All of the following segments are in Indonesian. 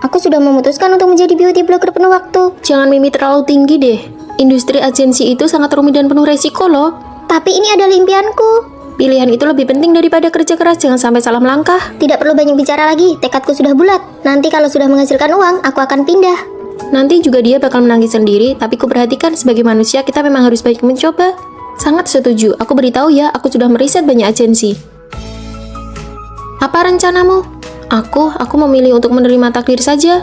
Aku sudah memutuskan untuk menjadi beauty blogger penuh waktu. Jangan mimpi terlalu tinggi deh. Industri agensi itu sangat rumit dan penuh resiko loh. Tapi ini adalah impianku. Pilihan itu lebih penting daripada kerja keras, jangan sampai salah melangkah. Tidak perlu banyak bicara lagi, tekadku sudah bulat. Nanti kalau sudah menghasilkan uang, aku akan pindah. Nanti juga dia bakal menangis sendiri, tapi kuperhatikan sebagai manusia kita memang harus baik mencoba. Sangat setuju, aku beritahu ya, aku sudah meriset banyak agensi. Apa rencanamu? Aku memilih untuk menerima takdir saja.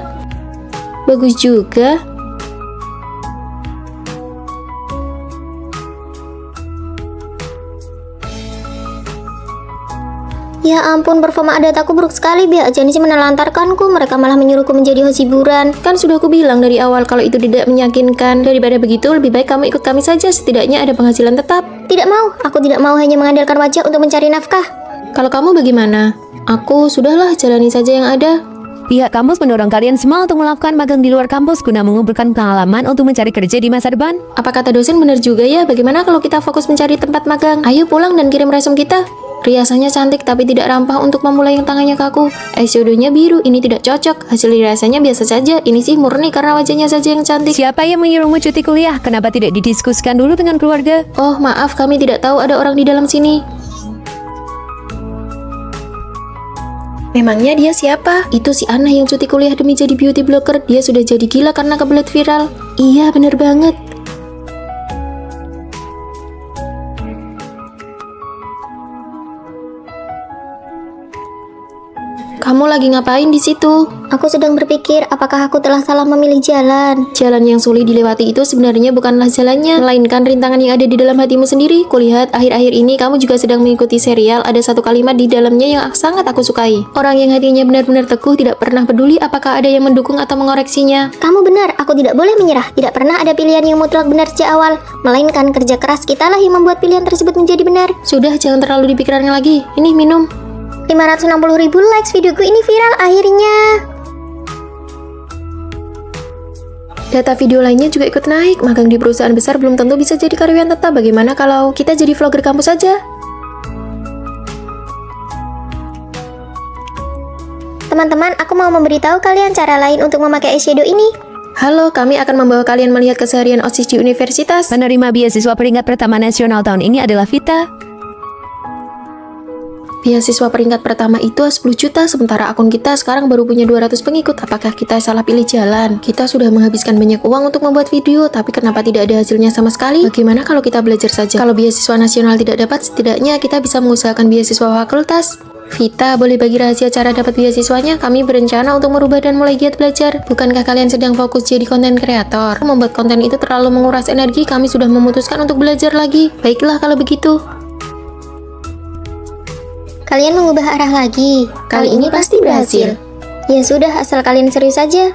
Bagus juga. Ya ampun, performa adat aku buruk sekali. Biar agensi menelantarkanku, mereka malah menyuruhku menjadi host hiburan. Kan sudah aku bilang dari awal kalau itu tidak meyakinkan. Daripada begitu, lebih baik kamu ikut kami saja, setidaknya ada penghasilan tetap. Tidak mau, aku tidak mau hanya mengandalkan wajah untuk mencari nafkah. Kalau kamu bagaimana? Sudahlah, jalani saja yang ada. Pihak kampus mendorong kalian semua untuk melakukan magang di luar kampus guna mengumpulkan pengalaman untuk mencari kerja di masa depan. Apa kata dosen benar juga ya? Bagaimana kalau kita fokus mencari tempat magang? Ayo pulang dan kirim resume kita. Riasannya cantik tapi tidak ramah untuk memulai yang tangannya kaku. Eyeshadownya biru, ini tidak cocok. Hasil riasannya biasa saja. Ini sih murni karena wajahnya saja yang cantik. Siapa yang menyuruhmu cuti kuliah? Kenapa tidak didiskusikan dulu dengan keluarga? Oh maaf, kami tidak tahu ada orang di dalam sini. Memangnya dia siapa? Itu si Anna yang cuti kuliah demi jadi beauty blogger. Dia sudah jadi gila karena kebelet viral. Iya bener banget. Kamu lagi ngapain di situ? Aku sedang berpikir, apakah aku telah salah memilih jalan? Jalan yang sulit dilewati itu sebenarnya bukanlah jalannya, melainkan rintangan yang ada di dalam hatimu sendiri. Kulihat akhir-akhir ini kamu juga sedang mengikuti serial. Ada satu kalimat di dalamnya yang sangat aku sukai. Orang yang hatinya benar-benar teguh tidak pernah peduli apakah ada yang mendukung atau mengoreksinya. Kamu benar, aku tidak boleh menyerah. Tidak pernah ada pilihan yang mutlak benar sejak awal. Melainkan kerja keras kitalah yang membuat pilihan tersebut menjadi benar. Sudah, jangan terlalu dipikirkan lagi. Ini minum. 560.000 likes, videoku ini viral akhirnya. Data video lainnya juga ikut naik. Magang di perusahaan besar belum tentu bisa jadi karyawan tetap. Bagaimana kalau kita jadi vlogger kampus saja? Teman-teman, aku mau memberitahu kalian cara lain untuk memakai eyeshadow ini. Halo, kami akan membawa kalian melihat keseharian OSIS di universitas. Penerima beasiswa peringkat pertama nasional tahun ini adalah Vita. Beasiswa peringkat pertama itu 10 juta, sementara akun kita sekarang baru punya 200 pengikut. Apakah kita salah pilih jalan? Kita sudah menghabiskan banyak uang untuk membuat video, tapi kenapa tidak ada hasilnya sama sekali? Bagaimana kalau kita belajar saja? Kalau beasiswa nasional tidak dapat, setidaknya kita bisa mengusahakan beasiswa fakultas. Vita, boleh bagi rahasia cara dapat beasiswanya? Kami berencana untuk merubah dan mulai giat belajar. Bukankah kalian sedang fokus jadi konten kreator? Membuat konten itu terlalu menguras energi, kami sudah memutuskan untuk belajar lagi. Baiklah kalau begitu. Kalian mengubah arah lagi. Kali ini pasti berhasil. Ya sudah, asal kalian serius saja.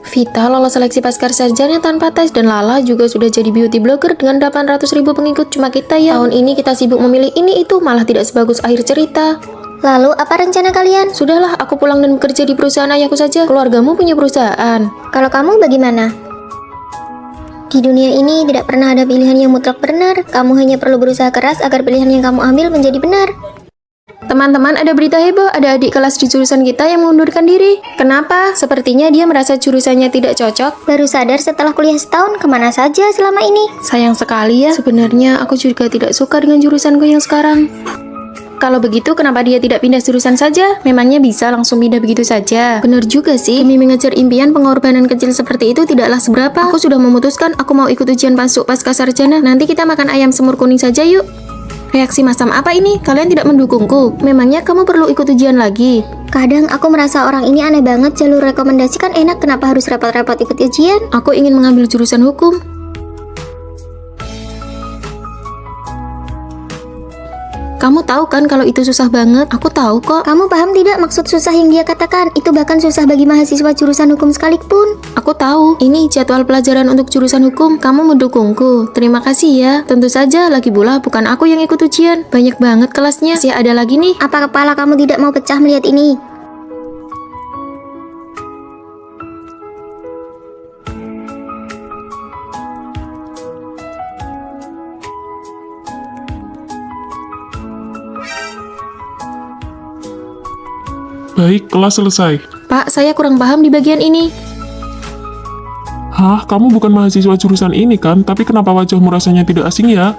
Vita lolos seleksi pasca sarjana tanpa tes, dan Lala juga sudah jadi beauty blogger dengan 800.000 pengikut. Cuma kita ya, tahun ini kita sibuk memilih ini itu, malah tidak sebagus akhir cerita. Lalu apa rencana kalian? Sudahlah, aku pulang dan bekerja di perusahaan ayahku saja. Keluargamu punya perusahaan. Kalau kamu bagaimana? Di dunia ini tidak pernah ada pilihan yang mutlak benar. Kamu hanya perlu berusaha keras agar pilihan yang kamu ambil menjadi benar. Teman-teman, ada berita heboh. Ada adik kelas di jurusan kita yang mengundurkan diri. Kenapa? Sepertinya dia merasa jurusannya tidak cocok. Baru sadar setelah kuliah setahun, kemana saja selama ini? Sayang sekali ya. Sebenarnya aku juga tidak suka dengan jurusanku yang sekarang. Kalau begitu, kenapa dia tidak pindah jurusan saja? Memangnya bisa langsung pindah begitu saja? Benar juga sih, demi mengejar impian, pengorbanan kecil seperti itu tidaklah seberapa. Aku sudah memutuskan, aku mau ikut ujian masuk pasca sarjana. Nanti kita makan ayam semur kuning saja yuk. Reaksi masam apa ini? Kalian tidak mendukungku? Memangnya kamu perlu ikut ujian lagi? Kadang aku merasa orang ini aneh banget. Jalur rekomendasi kan enak, kenapa harus repot-repot ikut ujian? Aku ingin mengambil jurusan hukum. Kamu tahu kan kalau itu susah banget? Aku tahu kok. Kamu paham tidak maksud susah yang dia katakan? Itu bahkan susah bagi mahasiswa jurusan hukum sekalipun. Aku tahu. Ini jadwal pelajaran untuk jurusan hukum. Kamu mendukungku. Terima kasih ya. Tentu saja, lagi pula bukan aku yang ikut ujian. Banyak banget kelasnya. Masih ada lagi nih. Apa kepala kamu tidak mau pecah melihat ini? Baik, kelas selesai. Pak, saya kurang paham di bagian ini. Hah, kamu bukan mahasiswa jurusan ini kan? Tapi kenapa wajahmu rasanya tidak asing ya?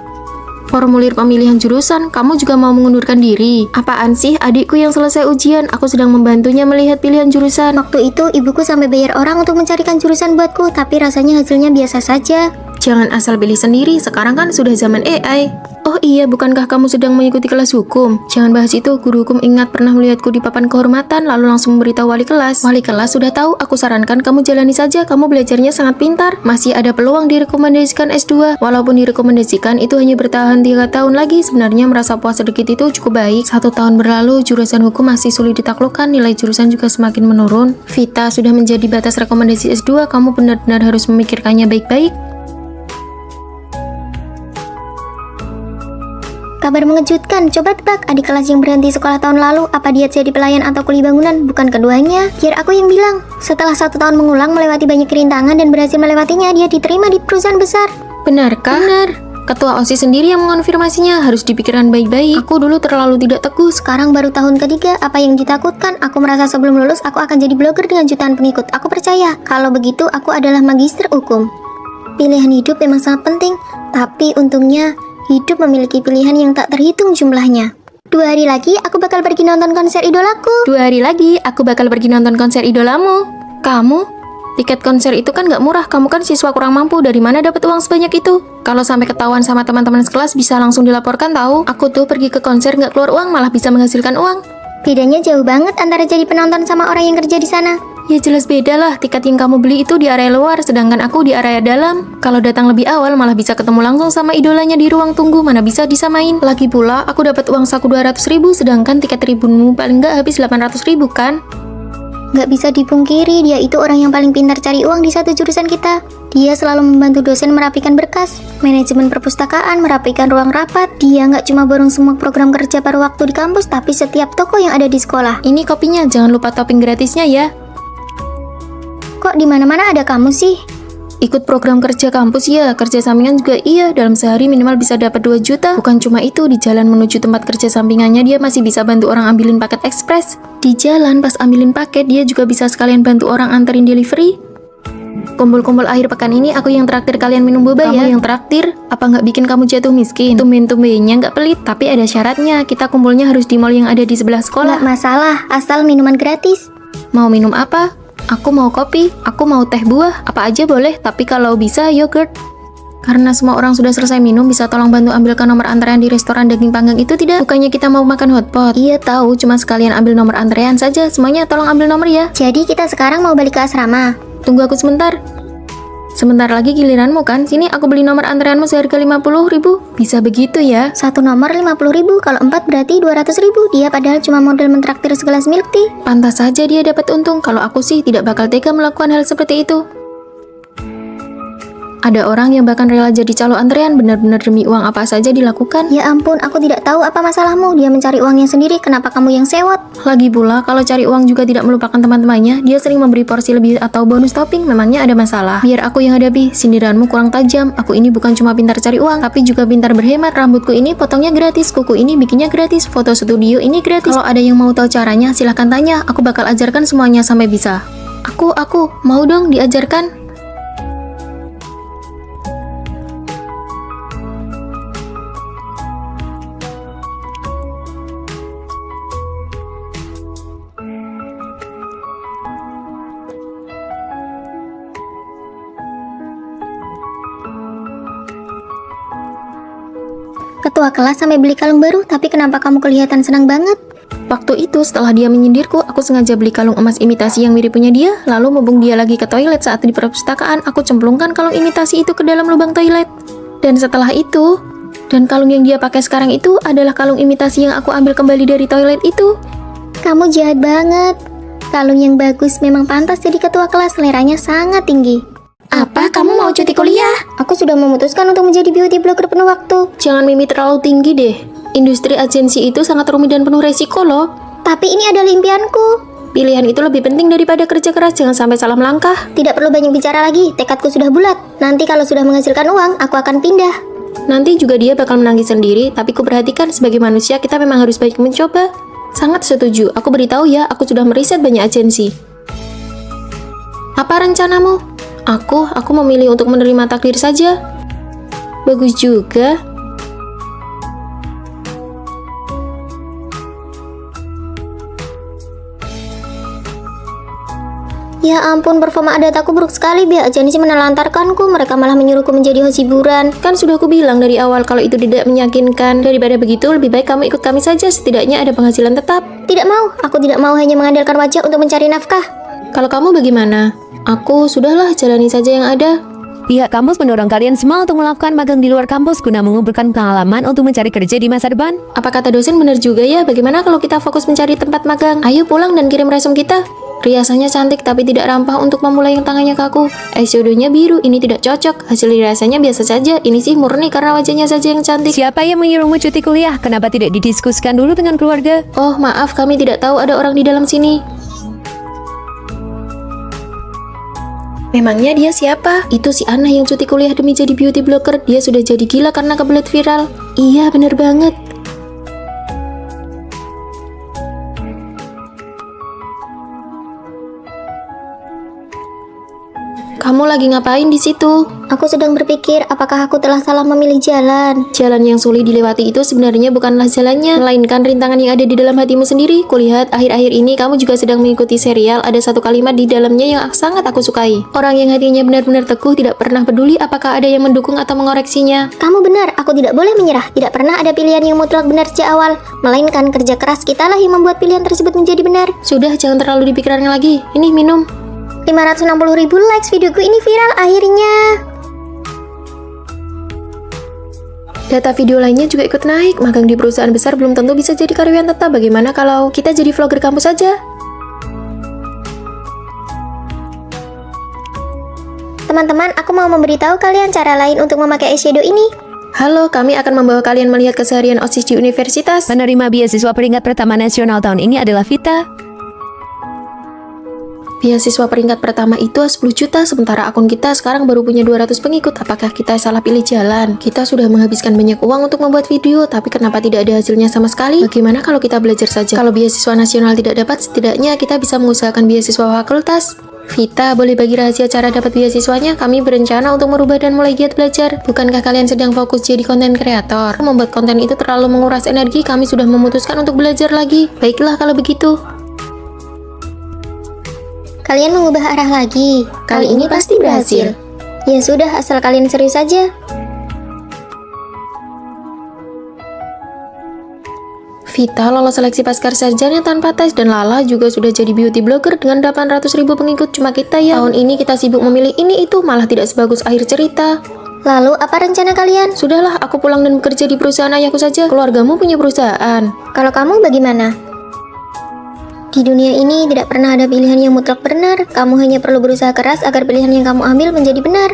Formulir pemilihan jurusan, kamu juga mau mengundurkan diri? Apaan sih, adikku yang selesai ujian, aku sedang membantunya melihat pilihan jurusan. Waktu itu ibuku sampai bayar orang untuk mencarikan jurusan buatku, tapi rasanya hasilnya biasa saja. Jangan asal pilih sendiri, sekarang kan sudah zaman AI. Oh iya, bukankah kamu sedang mengikuti kelas hukum? Jangan bahas itu, guru hukum ingat pernah melihatku di papan kehormatan, lalu langsung memberitahu wali kelas. Wali kelas sudah tahu, aku sarankan kamu jalani saja, kamu belajarnya sangat pintar. Masih ada peluang direkomendasikan S2. Walaupun direkomendasikan, itu hanya bertahan 3 tahun lagi, sebenarnya merasa puas sedikit itu cukup baik. 1 tahun berlalu, jurusan hukum masih sulit ditaklukkan, nilai jurusan juga semakin menurun. Vita sudah menjadi batas rekomendasi S2, kamu benar-benar harus memikirkannya baik-baik. Kabar mengejutkan, coba tebak adik kelas yang berhenti sekolah tahun lalu, apa dia jadi pelayan atau kuli bangunan? Bukan keduanya, biar aku yang bilang. Setelah 1 tahun mengulang melewati banyak rintangan dan berhasil melewatinya, dia diterima di perusahaan besar. Benarkah? Benar. Ketua OSIS sendiri yang mengonfirmasinya, harus dipikirkan baik-baik. Aku dulu terlalu tidak teguh. Sekarang baru tahun ketiga, apa yang ditakutkan? Aku merasa sebelum lulus aku akan jadi blogger dengan jutaan pengikut. Aku percaya, kalau begitu aku adalah magister hukum. Pilihan hidup memang sangat penting, tapi untungnya hidup memiliki pilihan yang tak terhitung jumlahnya. 2 hari lagi aku bakal pergi nonton konser idolaku. 2 hari lagi aku bakal pergi nonton konser idolamu. Kamu? Tiket konser itu kan gak murah, kamu kan siswa kurang mampu, dari mana dapat uang sebanyak itu? Kalau sampai ketahuan sama teman-teman sekelas bisa langsung dilaporkan tahu. Aku tuh pergi ke konser gak keluar uang, malah bisa menghasilkan uang. Bedanya jauh banget antara jadi penonton sama orang yang kerja di sana. Ya jelas beda lah, tiket yang kamu beli itu di area luar, sedangkan aku di area dalam. Kalau datang lebih awal malah bisa ketemu langsung sama idolanya di ruang tunggu, mana bisa disamain. Lagi pula, aku dapat uang saku 200.000, sedangkan tiket tribunmu paling nggak habis 800.000 kan? Nggak bisa dipungkiri, dia itu orang yang paling pintar cari uang di satu jurusan kita. Dia selalu membantu dosen merapikan berkas, manajemen perpustakaan merapikan ruang rapat. Dia nggak cuma borong semua program kerja paruh waktu di kampus, tapi setiap toko yang ada di sekolah. Ini kopinya, jangan lupa topping gratisnya ya. Kok di mana-mana ada kamu sih? Ikut program kerja kampus ya, kerja sampingan juga iya. Dalam sehari minimal bisa dapat 2 juta. Bukan cuma itu, di jalan menuju tempat kerja sampingannya dia masih bisa bantu orang ambilin paket ekspres. Di jalan pas ambilin paket dia juga bisa sekalian bantu orang anterin delivery. Kumpul-kumpul akhir pekan ini aku yang traktir kalian minum boba ya. Kamu yang traktir? Apa nggak bikin kamu jatuh miskin? Tumben-tumbennya nggak pelit, tapi ada syaratnya. Kita kumpulnya harus di mall yang ada di sebelah sekolah. Nggak masalah, asal minuman gratis. Mau minum apa? Aku mau kopi, aku mau teh buah, apa aja boleh, tapi kalau bisa yogurt. Karena semua orang sudah selesai minum, bisa tolong bantu ambilkan nomor antrean di restoran daging panggang itu tidak? Bukannya kita mau makan hotpot? Iya tahu, cuma sekalian ambil nomor antrean saja, semuanya tolong ambil nomor ya. Jadi kita sekarang mau balik ke asrama. Tunggu aku sebentar. Sebentar lagi giliranmu kan? Sini aku beli nomor antreanmu seharga 50.000. Bisa begitu ya? 1 nomor 50.000, kalau 4 berarti 200.000. Dia padahal cuma model mentraktir segelas milk tea. Pantas saja dia dapat untung. Kalau aku sih tidak bakal tega melakukan hal seperti itu. Ada orang yang bahkan rela jadi calo antrean benar-benar demi uang apa saja dilakukan. Ya ampun, aku tidak tahu apa masalahmu. Dia mencari uangnya sendiri, kenapa kamu yang sewot? Lagi pula, kalau cari uang juga tidak melupakan teman-temannya. Dia sering memberi porsi lebih atau bonus topping, memangnya ada masalah. Biar aku yang hadapi, sindiranmu kurang tajam. Aku ini bukan cuma pintar cari uang, tapi juga pintar berhemat. Rambutku ini potongnya gratis, kuku ini bikinnya gratis, foto studio ini gratis. Kalau ada yang mau tahu caranya, silahkan tanya. Aku bakal ajarkan semuanya sampai bisa. Aku mau dong diajarkan. Ketua kelas sampai beli kalung baru, tapi kenapa kamu kelihatan senang banget? Waktu itu setelah dia menyindirku, aku sengaja beli kalung emas imitasi yang mirip punya dia. Lalu mumpung dia lagi ke toilet saat di perpustakaan, aku cemplungkan kalung imitasi itu ke dalam lubang toilet. Dan setelah itu, dan kalung yang dia pakai sekarang itu adalah kalung imitasi yang aku ambil kembali dari toilet itu. Kamu jahat banget. Kalung yang bagus memang pantas jadi ketua kelas, seleranya sangat tinggi. Apa? Kamu mau cuti kuliah? Aku sudah memutuskan untuk menjadi beauty blogger penuh waktu. Jangan mimpi terlalu tinggi deh. Industri agensi itu sangat rumit dan penuh resiko loh. Tapi ini adalah impianku. Pilihan itu lebih penting daripada kerja keras, jangan sampai salah melangkah. Tidak perlu banyak bicara lagi, tekadku sudah bulat. Nanti kalau sudah menghasilkan uang, aku akan pindah. Nanti juga dia bakal menangis sendiri, tapi kuperhatikan sebagai manusia kita memang harus baik mencoba. Sangat setuju. Aku beritahu ya, aku sudah meriset banyak agensi. Apa rencanamu? Aku memilih untuk menerima takdir saja. Bagus juga. Ya ampun, performa adat aku buruk sekali. Pihak agensi menelantarkanku. Mereka malah menyuruhku menjadi host hiburan. Kan sudah aku bilang dari awal kalau itu tidak meyakinkan. Daripada begitu, lebih baik kamu ikut kami saja. Setidaknya ada penghasilan tetap. Tidak mau. Aku tidak mau hanya mengandalkan wajah untuk mencari nafkah. Kalau kamu bagaimana? Aku sudahlah, jalani saja yang ada. Pihak kampus mendorong kalian semua untuk melakukan magang di luar kampus guna mengumpulkan pengalaman untuk mencari kerja di masa depan. Apa kata dosen benar juga ya? Bagaimana kalau kita fokus mencari tempat magang? Ayo pulang dan kirim resume kita. Riasannya cantik tapi tidak rampah untuk memulai yang tangannya kaku. Eyeshadownya biru, ini tidak cocok. Hasil riasannya biasa saja. Ini sih murni karena wajahnya saja yang cantik. Siapa yang menyuruhmu cuti kuliah? Kenapa tidak didiskusikan dulu dengan keluarga? Oh maaf, kami tidak tahu ada orang di dalam sini. Memangnya dia siapa? Itu si Anna yang cuti kuliah demi jadi beauty blogger. Dia sudah jadi gila karena kebelet viral. Iya bener banget. Kamu lagi ngapain di situ? Aku sedang berpikir apakah aku telah salah memilih jalan. Jalan yang sulit dilewati itu sebenarnya bukanlah jalannya, melainkan rintangan yang ada di dalam hatimu sendiri. Kulihat akhir-akhir ini kamu juga sedang mengikuti serial. Ada satu kalimat di dalamnya yang sangat aku sukai. Orang yang hatinya benar-benar teguh tidak pernah peduli apakah ada yang mendukung atau mengoreksinya. Kamu benar, aku tidak boleh menyerah. Tidak pernah ada pilihan yang mutlak benar sejak awal. Melainkan kerja keras kitalah yang membuat pilihan tersebut menjadi benar. Sudah, jangan terlalu dipikirkan lagi. Ini minum. 560.000 likes, videoku ini viral akhirnya. Data video lainnya juga ikut naik. Magang di perusahaan besar belum tentu bisa jadi karyawan tetap. Bagaimana kalau kita jadi vlogger kampus saja? Teman-teman, aku mau memberitahu kalian cara lain untuk memakai eyeshadow ini. Halo, kami akan membawa kalian melihat keseharian OSIS di universitas. Penerima beasiswa peringkat pertama nasional tahun ini adalah Vita. Beasiswa peringkat pertama itu 10 juta, sementara akun kita sekarang baru punya 200 pengikut. Apakah kita salah pilih jalan? Kita sudah menghabiskan banyak uang untuk membuat video, tapi kenapa tidak ada hasilnya sama sekali? Bagaimana kalau kita belajar saja? Kalau beasiswa nasional tidak dapat, setidaknya kita bisa mengusahakan beasiswa fakultas. Vita, boleh bagi rahasia cara dapat beasiswanya? Kami berencana untuk merubah dan mulai giat belajar. Bukankah kalian sedang fokus jadi konten kreator? Membuat konten itu terlalu menguras energi, kami sudah memutuskan untuk belajar lagi. Baiklah kalau begitu. Kalian mengubah arah lagi. Kali ini pasti berhasil. Ya sudah, asal kalian serius saja. Vita lolos seleksi pasca sarjana tanpa tes dan Lala juga sudah jadi beauty blogger dengan 800.000 pengikut. Cuma kita ya, tahun ini kita sibuk memilih ini itu, malah tidak sebagus akhir cerita. Lalu apa rencana kalian? Sudahlah, aku pulang dan bekerja di perusahaan ayahku saja. Keluargamu punya perusahaan. Kalau kamu bagaimana? Di dunia ini tidak pernah ada pilihan yang mutlak benar. Kamu hanya perlu berusaha keras agar pilihan yang kamu ambil menjadi benar.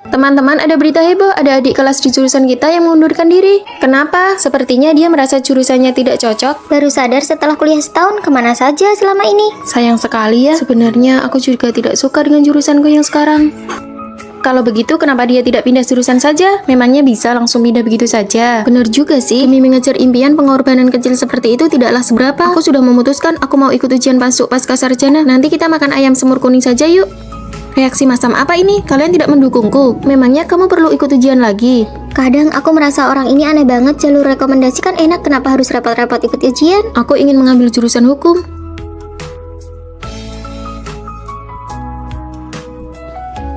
Teman-teman, ada berita heboh. Ada adik kelas di jurusan kita yang mengundurkan diri. Kenapa? Sepertinya dia merasa jurusannya tidak cocok. Baru sadar setelah kuliah setahun, kemana saja selama ini? Sayang sekali ya. Sebenarnya aku juga tidak suka dengan jurusanku yang sekarang. Kalau begitu, kenapa dia tidak pindah jurusan saja? Memangnya bisa langsung pindah begitu saja? Benar juga sih, demi mengejar impian, pengorbanan kecil seperti itu tidaklah seberapa. Aku sudah memutuskan, aku mau ikut ujian masuk pasca sarjana. Nanti kita makan ayam semur kuning saja yuk. Reaksi masam apa ini? Kalian tidak mendukungku? Memangnya kamu perlu ikut ujian lagi? Kadang aku merasa orang ini aneh banget. Jalur rekomendasi kan enak, kenapa harus repot-repot ikut ujian? Aku ingin mengambil jurusan hukum.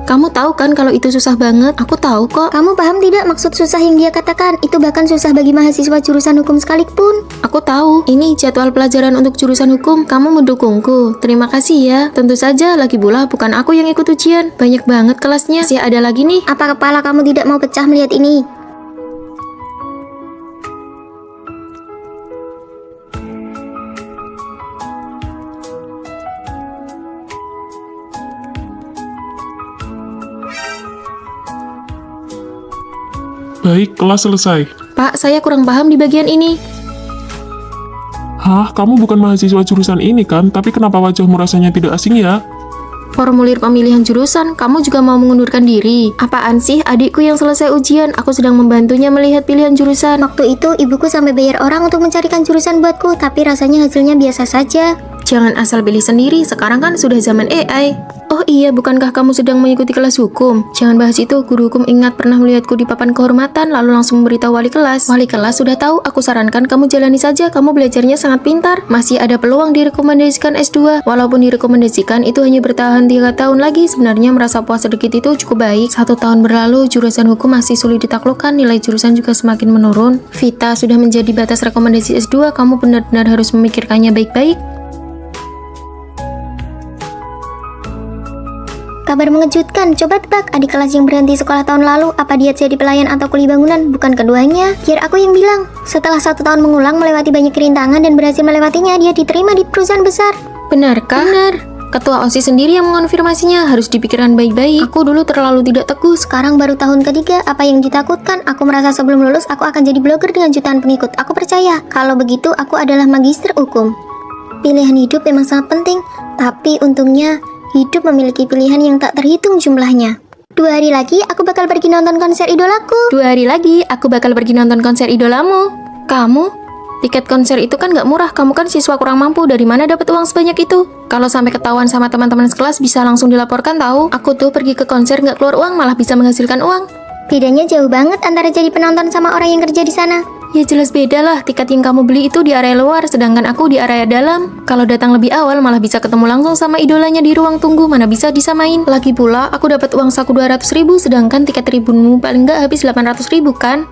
Kamu tahu kan kalau itu susah banget? Aku tahu kok. Kamu paham tidak maksud susah yang dia katakan? Itu bahkan susah bagi mahasiswa jurusan hukum sekalipun. Aku tahu. Ini jadwal pelajaran untuk jurusan hukum. Kamu mendukungku. Terima kasih ya. Tentu saja, lagi pula bukan aku yang ikut ujian. Banyak banget kelasnya. Masih ada lagi nih. Apa kepala kamu tidak mau pecah melihat ini? Baik, kelas selesai. Pak, saya kurang paham di bagian ini. Hah, kamu bukan mahasiswa jurusan ini kan? Tapi kenapa wajahmu rasanya tidak asing ya? Formulir pemilihan jurusan, kamu juga mau mengundurkan diri? Apaan sih, adikku yang selesai ujian, aku sedang membantunya melihat pilihan jurusan. Waktu itu ibuku sampai bayar orang untuk mencarikan jurusan buatku, tapi rasanya hasilnya biasa saja. Jangan asal pilih sendiri, sekarang kan sudah zaman AI. Oh iya, bukankah kamu sedang mengikuti kelas hukum? Jangan bahas itu, guru hukum ingat pernah melihatku di papan kehormatan, lalu langsung memberitahu wali kelas. Wali kelas sudah tahu, aku sarankan kamu jalani saja, kamu belajarnya sangat pintar. Masih ada peluang direkomendasikan S2. Walaupun direkomendasikan, itu hanya bertahan 3 tahun lagi. Sebenarnya merasa puas sedikit itu cukup baik. 1 tahun berlalu, jurusan hukum masih sulit ditaklukkan, nilai jurusan juga semakin menurun. Vita sudah menjadi batas rekomendasi S2, kamu benar-benar harus memikirkannya baik-baik. Kabar mengejutkan, coba tebak adik kelas yang berhenti sekolah tahun lalu, apa dia jadi pelayan atau kuli bangunan? Bukan keduanya, biar aku yang bilang. Setelah 1 tahun mengulang melewati banyak rintangan dan berhasil melewatinya, dia diterima di perusahaan besar. Benarkah? Benar. Ketua OSIS sendiri yang mengonfirmasinya, harus dipikirkan baik-baik. Aku dulu terlalu tidak teguh. Sekarang baru tahun ketiga, apa yang ditakutkan? Aku merasa sebelum lulus aku akan jadi blogger dengan jutaan pengikut. Aku percaya, kalau begitu aku adalah magister hukum. Pilihan hidup memang sangat penting, tapi untungnya hidup memiliki pilihan yang tak terhitung jumlahnya. 2 hari lagi aku bakal pergi nonton konser idolaku. 2 hari lagi, aku bakal pergi nonton konser idolamu. Kamu? Tiket konser itu kan gak murah, kamu kan siswa kurang mampu, dari mana dapat uang sebanyak itu? Kalau sampai ketahuan sama teman-teman sekelas bisa langsung dilaporkan tahu. Aku tuh pergi ke konser gak keluar uang, malah bisa menghasilkan uang. Bedanya jauh banget antara jadi penonton sama orang yang kerja di sana. Ya jelas beda lah, tiket yang kamu beli itu di area luar, sedangkan aku di area dalam. Kalau datang lebih awal malah bisa ketemu langsung sama idolanya di ruang tunggu, mana bisa disamain. Lagi pula, aku dapat uang saku 200.000, sedangkan tiket tribunmu paling nggak habis 800.000 kan?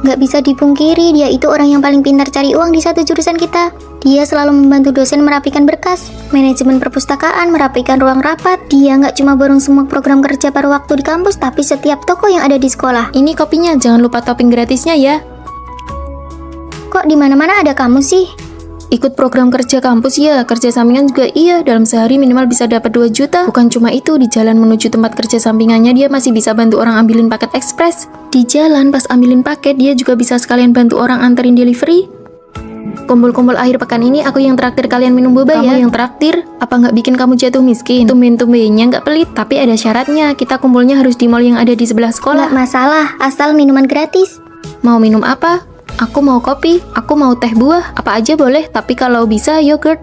Nggak bisa dipungkiri, dia itu orang yang paling pintar cari uang di satu jurusan kita. Dia selalu membantu dosen merapikan berkas, manajemen perpustakaan merapikan ruang rapat. Dia nggak cuma borong semua program kerja paruh waktu di kampus, tapi setiap toko yang ada di sekolah. Ini kopinya, jangan lupa topping gratisnya ya. Kok di mana-mana ada kamu sih? Ikut program kerja kampus ya, kerja sampingan juga iya. Dalam sehari minimal bisa dapat 2 juta. Bukan cuma itu, di jalan menuju tempat kerja sampingannya dia masih bisa bantu orang ambilin paket ekspres. Di jalan pas ambilin paket dia juga bisa sekalian bantu orang anterin delivery. Kumpul-kumpul akhir pekan ini aku yang traktir kalian minum boba ya. Kamu yang traktir? Apa nggak bikin kamu jatuh miskin? Tumben-tumbennya nggak pelit, tapi ada syaratnya. Kita kumpulnya harus di mall yang ada di sebelah sekolah. Nggak masalah, asal minuman gratis. Mau minum apa? Aku mau kopi, aku mau teh buah, apa aja boleh, tapi kalau bisa yogurt.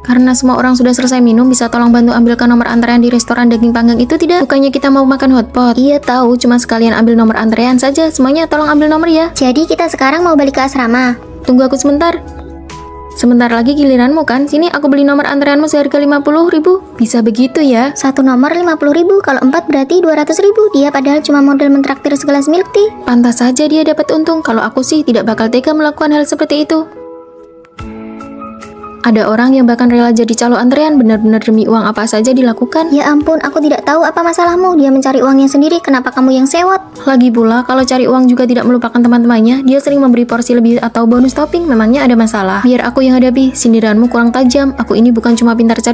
Karena semua orang sudah selesai minum, bisa tolong bantu ambilkan nomor antrean di restoran daging panggang itu tidak? Bukannya kita mau makan hotpot? Iya tahu, cuma sekalian ambil nomor antrean saja, semuanya tolong ambil nomor ya. Jadi kita sekarang mau balik ke asrama. Tunggu aku sebentar. Sebentar lagi giliranmu kan? Sini aku beli nomor antreanmu seharga 50.000. Bisa begitu ya? 1 nomor 50.000, kalau 4 berarti 200.000. Dia padahal cuma model mentraktir segelas milk tea. Pantas saja dia dapat untung. Kalau aku sih tidak bakal tega melakukan hal seperti itu. Ada orang yang bahkan rela jadi calo antrean benar-benar demi uang apa saja dilakukan. Ya ampun, aku tidak tahu apa masalahmu. Dia mencari uangnya sendiri, kenapa kamu yang sewot? Lagi pula, kalau cari uang juga tidak melupakan teman-temannya. Dia sering memberi porsi lebih atau bonus topping. Memangnya ada masalah? Biar aku yang hadapi. Sindiranmu kurang tajam. Aku ini bukan cuma pintar cari